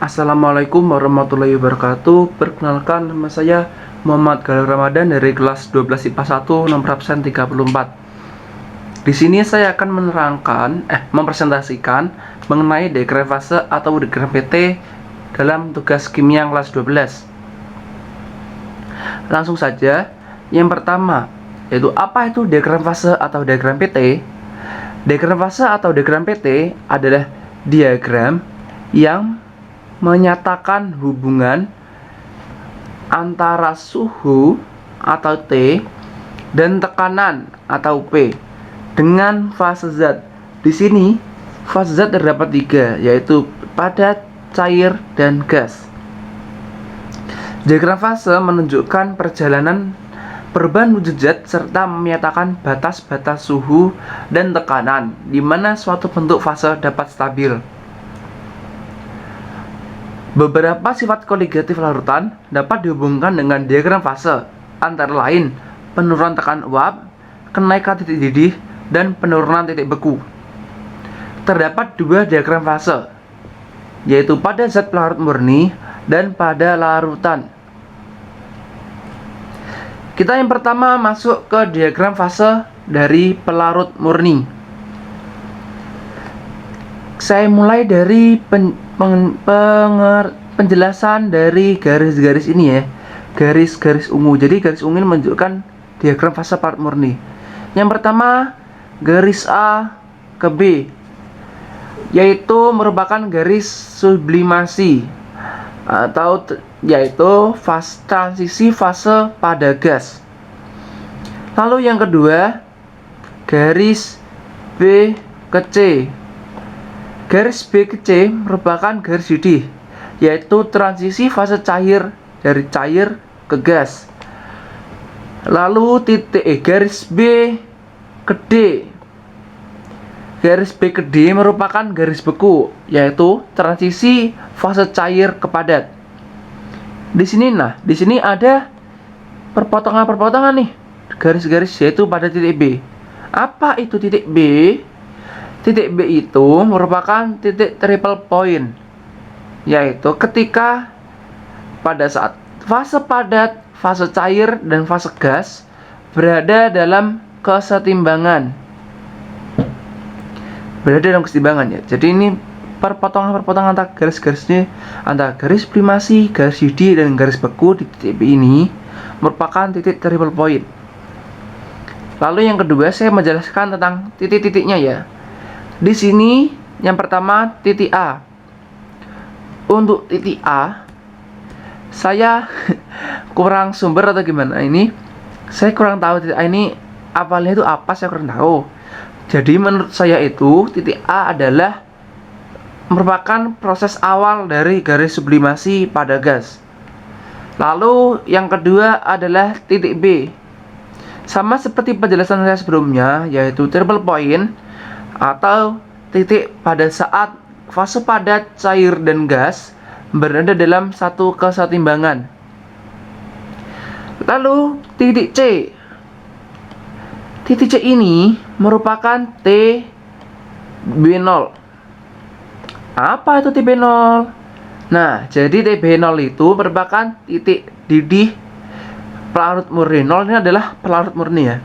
Assalamualaikum warahmatullahi wabarakatuh. Perkenalkan, nama saya Muhammad Galuh Ramadan dari kelas 12 IPA 1 nomor absen 34. Di sini saya akan mempresentasikan mengenai diagram fase atau diagram PT dalam tugas kimia kelas 12. Langsung saja, yang pertama yaitu apa itu diagram fase atau diagram PT? Diagram fase atau diagram PT adalah diagram yang menyatakan hubungan antara suhu atau T dan tekanan atau P dengan fase zat. Di sini fase zat terdapat 3, yaitu padat, cair, dan gas. Diagram fase menunjukkan perjalanan perubahan wujud zat serta menyatakan batas-batas suhu dan tekanan di mana suatu bentuk fase dapat stabil. Beberapa sifat koligatif larutan dapat dihubungkan dengan diagram fase, antara lain penurunan tekanan uap, kenaikan titik didih, dan penurunan titik beku. Terdapat 2 diagram fase, yaitu pada zat pelarut murni dan pada larutan. Kita yang pertama masuk ke diagram fase dari pelarut murni. Saya mulai dari penjelasan dari garis-garis ini ya, garis-garis ungu. Jadi garis ungu ini menunjukkan diagram fase pelarut murni. Yang pertama, garis A ke B, yaitu merupakan garis sublimasi atau yaitu transisi fase pada gas. Lalu yang kedua, garis B ke C. Garis B ke C merupakan garis didih, yaitu transisi fase cair dari cair ke gas. Lalu garis B ke D. Garis B ke D merupakan garis beku, yaitu transisi fase cair ke padat. Di sini ada perpotongan-perpotongan nih, garis-garis, yaitu pada titik B. Apa itu titik B? Titik B itu merupakan titik triple point, yaitu ketika pada saat fase padat, fase cair, dan fase gas berada dalam kesetimbangan. Ya. Jadi ini perpotongan-perpotongan antara garis-garisnya, antara garis sublimasi, garis didih, dan garis beku di titik B ini merupakan titik triple point. Lalu yang kedua, saya menjelaskan tentang titik-titiknya ya. Di sini yang pertama titik A. Untuk titik A saya kurang sumber atau gimana ini, saya kurang tahu titik A ini awalnya itu apa, saya kurang tahu. Jadi menurut saya itu titik A adalah merupakan proses awal dari garis sublimasi pada gas. Lalu yang kedua adalah titik B. Sama seperti penjelasan saya sebelumnya, yaitu triple point atau titik pada saat fase padat, cair, dan gas berada dalam satu kesetimbangan. Lalu titik C. Titik C ini merupakan TB0. Apa itu TB0? Nah, jadi TB0 itu merupakan titik didih pelarut murni. 0 ini adalah pelarut murni ya.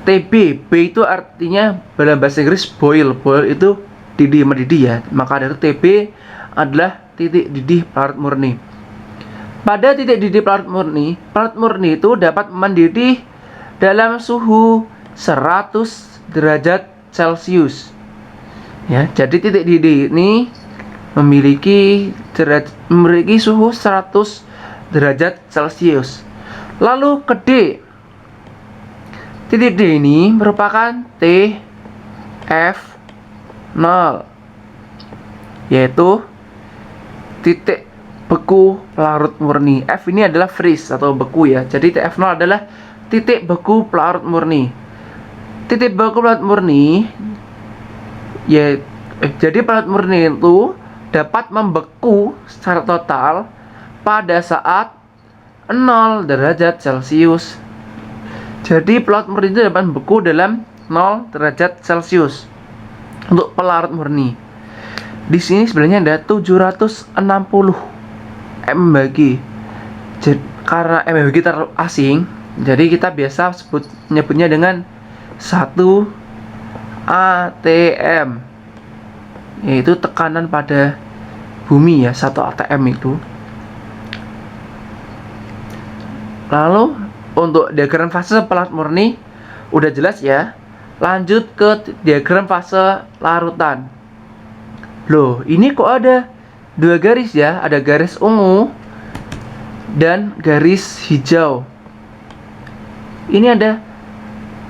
TB, B itu artinya dalam bahasa Inggris boil. Boil itu didih, mendidih ya. Maka dari TB adalah titik didih pelarut murni. Pada titik didih pelarut murni itu dapat mendidih dalam suhu 100 derajat Celcius. Ya, jadi titik didih ini memiliki suhu 100 derajat Celcius. Lalu ke D. Titik D ini merupakan TF0, yaitu titik beku pelarut murni. F ini adalah freeze atau beku ya. Jadi TF0 adalah titik beku pelarut murni. Titik beku pelarut murni ya, jadi pelarut murni itu dapat membeku secara total pada saat 0 derajat Celcius. Jadi pelarut murni itu dapat membeku dalam 0 derajat Celcius untuk pelarut murni. Di sini sebenarnya ada 760 MBG. Jadi, karena MBG terlalu asing, jadi kita biasa nyebutnya dengan 1 ATM, yaitu tekanan pada bumi ya, 1 ATM itu. Lalu untuk diagram fase pelarut murni udah jelas ya. Lanjut ke diagram fase larutan. Loh, ini kok ada 2 garis ya, ada garis ungu dan garis hijau. Ini ada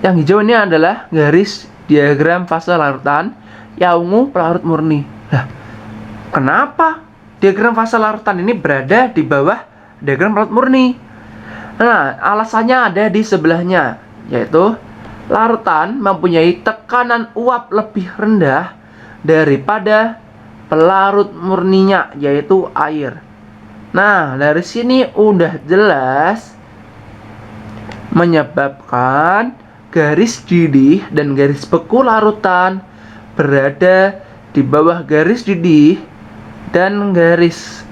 yang hijau, ini adalah garis diagram fase larutan, yang ungu pelarut murni. Nah, kenapa diagram fase larutan ini berada di bawah diagram pelarut murni? Nah, alasannya ada di sebelahnya, yaitu larutan mempunyai tekanan uap lebih rendah daripada pelarut murninya, yaitu air. Nah, dari sini udah jelas menyebabkan garis didih dan garis beku larutan berada di bawah garis didih dan garis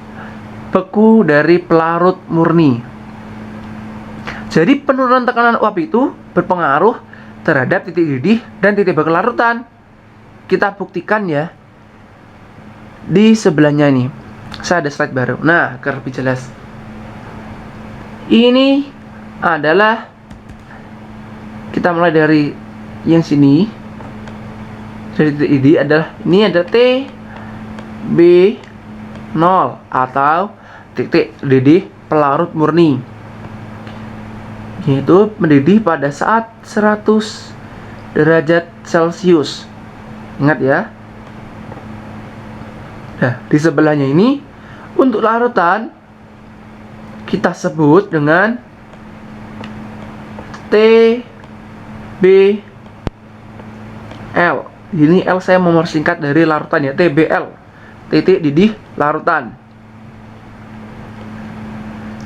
beku dari pelarut murni. Jadi penurunan tekanan uap itu berpengaruh terhadap titik didih dan titik beku larutan. Kita buktikan ya di sebelahnya nih. Saya ada slide baru. Nah, agar lebih jelas. Ini adalah, kita mulai dari yang sini. Dari titik didih adalah, ini ada TB0 atau titik didih pelarut murni, yaitu mendidih pada saat 100 derajat Celcius. Ingat ya. Nah, di sebelahnya ini untuk larutan kita sebut dengan TBL. Ini L saya mempersingkat dari larutan ya, TBL, titik didih larutan.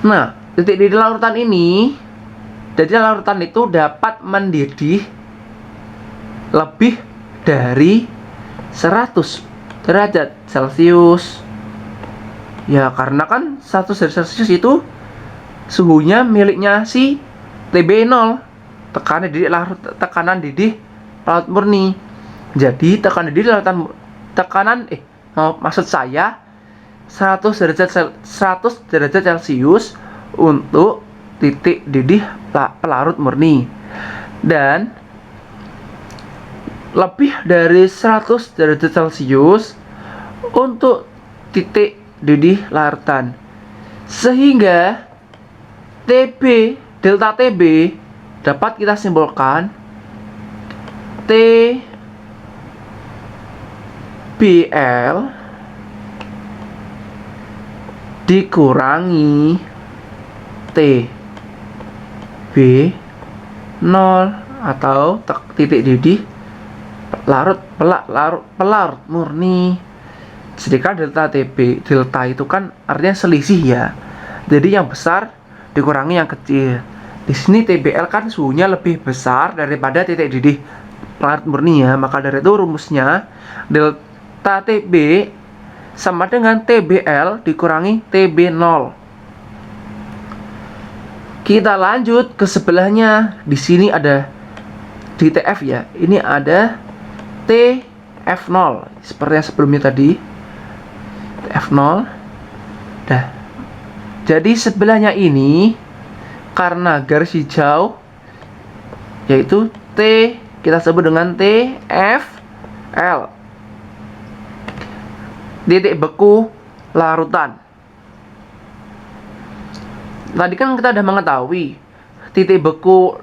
Nah, titik didih larutan ini, jadi larutan itu dapat mendidih lebih dari 100 derajat Celcius. Ya, karena kan 100 derajat Celcius itu suhunya miliknya si TB0, tekanan didih laut murni. Jadi tekanan didih lautan maksud saya 100 derajat Celcius untuk titik didih pelarut murni, dan lebih dari 100 derajat Celcius untuk titik didih larutan. Sehingga delta TB dapat kita simbolkan TBL dikurangi TB0 atau titik didih pelarut murni. Sedangkan delta itu kan artinya selisih ya. Jadi yang besar dikurangi yang kecil. Di sini TBL kan suhunya lebih besar daripada titik didih pelarut murni ya. Maka dari itu rumusnya delta TB sama dengan TBL dikurangi TB0. Kita lanjut ke sebelahnya. Di sini ada di TF ya. Ini ada TF0 seperti yang sebelumnya tadi. TF0. Nah, jadi sebelahnya ini karena garis hijau, yaitu T, kita sebut dengan TFL, titik beku larutan. Tadi kan kita sudah mengetahui titik beku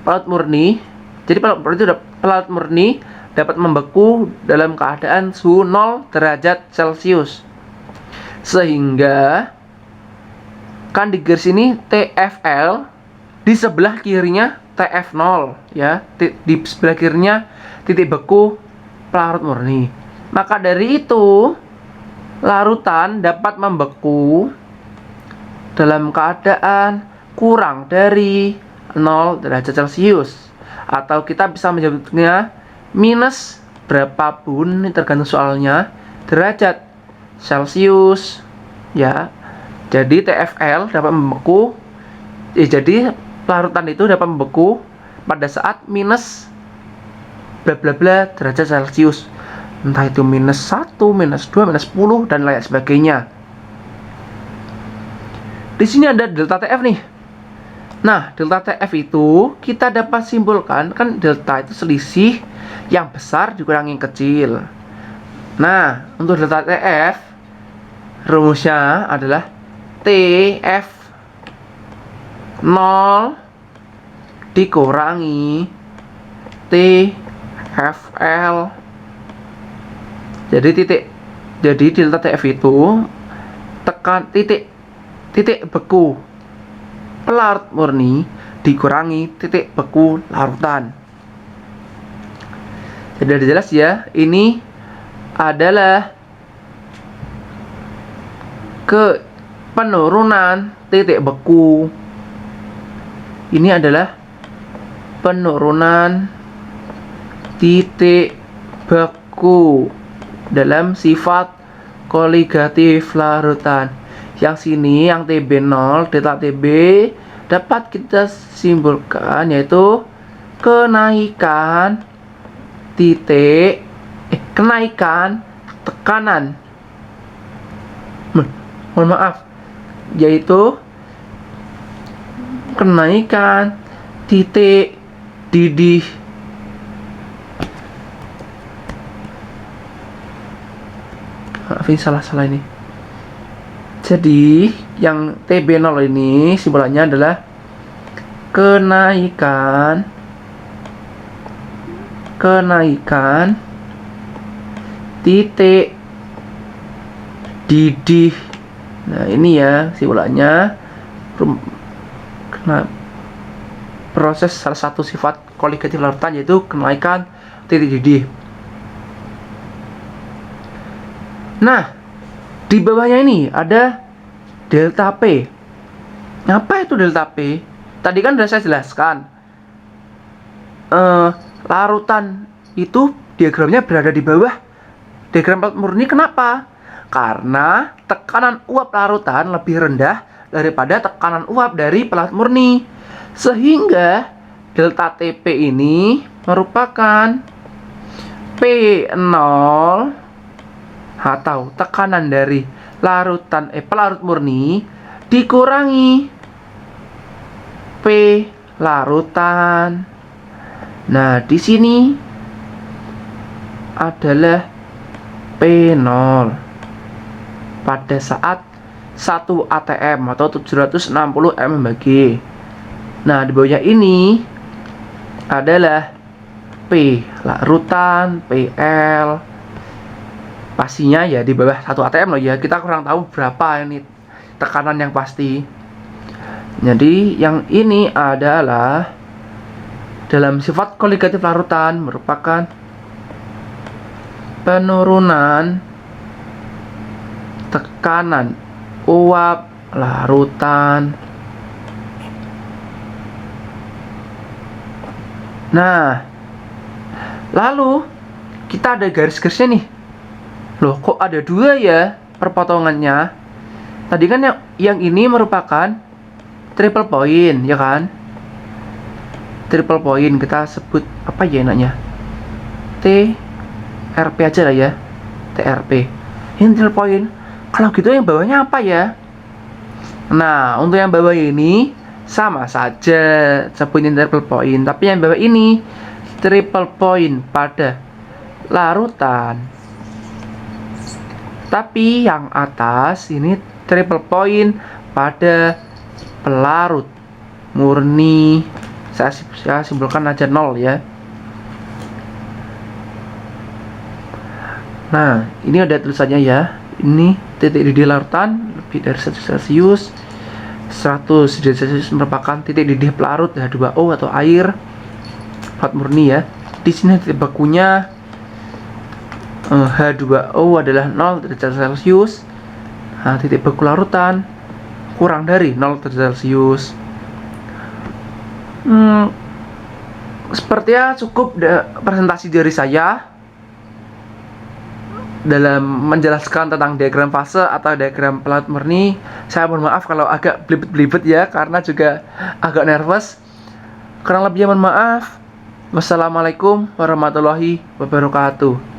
pelarut murni. Jadi pelarut murni dapat membeku dalam keadaan suhu 0 derajat Celcius. Sehingga kan di garis ini TFL, di sebelah kirinya TF0 ya. Di sebelah kirinya titik beku pelarut murni. Maka dari itu larutan dapat membeku dalam keadaan kurang dari 0 derajat Celcius, atau kita bisa menyebutnya minus berapapun, ini tergantung soalnya, derajat Celcius ya. Jadi TFL dapat membeku, jadi larutan itu dapat membeku pada saat minus bla bla bla derajat Celcius, entah itu minus 1, minus 2, minus 10 dan lain sebagainya. Di sini ada delta TF nih. Nah, delta TF itu kita dapat simpulkan, kan delta itu selisih yang besar dikurangi yang kecil. Nah, untuk delta TF rumusnya adalah TF 0 dikurangi TFL. Jadi delta TF itu tekan titik beku pelarut murni dikurangi titik beku larutan. Jadi udah jelas ya, ini adalah penurunan titik beku. Ini adalah penurunan titik beku dalam sifat koligatif larutan. Yang sini, yang TB0, delta TB dapat kita simpulkan yaitu kenaikan tekanan. Mohon maaf, yaitu kenaikan titik didih. Maafin salah ini. Jadi yang TB0 ini simbolannya adalah kenaikan titik didih. Nah, ini ya simbolannya proses salah satu sifat koligatif larutan yaitu kenaikan titik didih. Nah, di bawahnya ini ada delta P. Apa itu delta P? Tadi kan sudah saya jelaskan. Larutan itu diagramnya berada di bawah diagram pelarut murni. Kenapa? Karena tekanan uap larutan lebih rendah daripada tekanan uap dari pelarut murni. Sehingga delta TP ini merupakan P0 atau tekanan dari pelarut murni dikurangi P larutan. Nah, di sini adalah P0 pada saat 1 atm atau 760 mmHg. Nah, di bawahnya ini adalah P larutan, PL. Pastinya ya di bawah 1 atm loh ya. Kita kurang tahu berapa ini tekanan yang pasti. Jadi yang ini adalah dalam sifat koligatif larutan merupakan penurunan tekanan uap larutan. Nah, lalu kita ada garis-garisnya nih. Loh, kok ada dua ya perpotongannya? Tadi kan yang ini merupakan triple point, ya kan? Triple point kita sebut apa ya enaknya? TRP aja lah ya. TRP. Ini triple point. Kalau gitu yang bawahnya apa ya? Nah, untuk yang bawah ini sama saja sebutin triple point, tapi yang bawah ini triple point pada larutan. Tapi yang atas ini triple point pada pelarut murni. Saya simpulkan aja 0 ya. Nah, ini ada tulisannya ya. Ini titik didih larutan lebih dari 1 Celcius. 100 derajat Celcius merupakan titik didih pelarut H2O atau air pelarut murni ya. Di sini titik bakunya H2O adalah 0 derajat Celcius. Nah, titik baku larutan kurang dari 0 derajat Celcius. Sepertinya cukup presentasi dari saya. dalam menjelaskan tentang diagram fase atau diagram pelaut murni. Saya mohon maaf kalau agak belibet-belibet ya, karena juga agak nervous. Kurang lebihnya mohon maaf. Wassalamualaikum warahmatullahi wabarakatuh.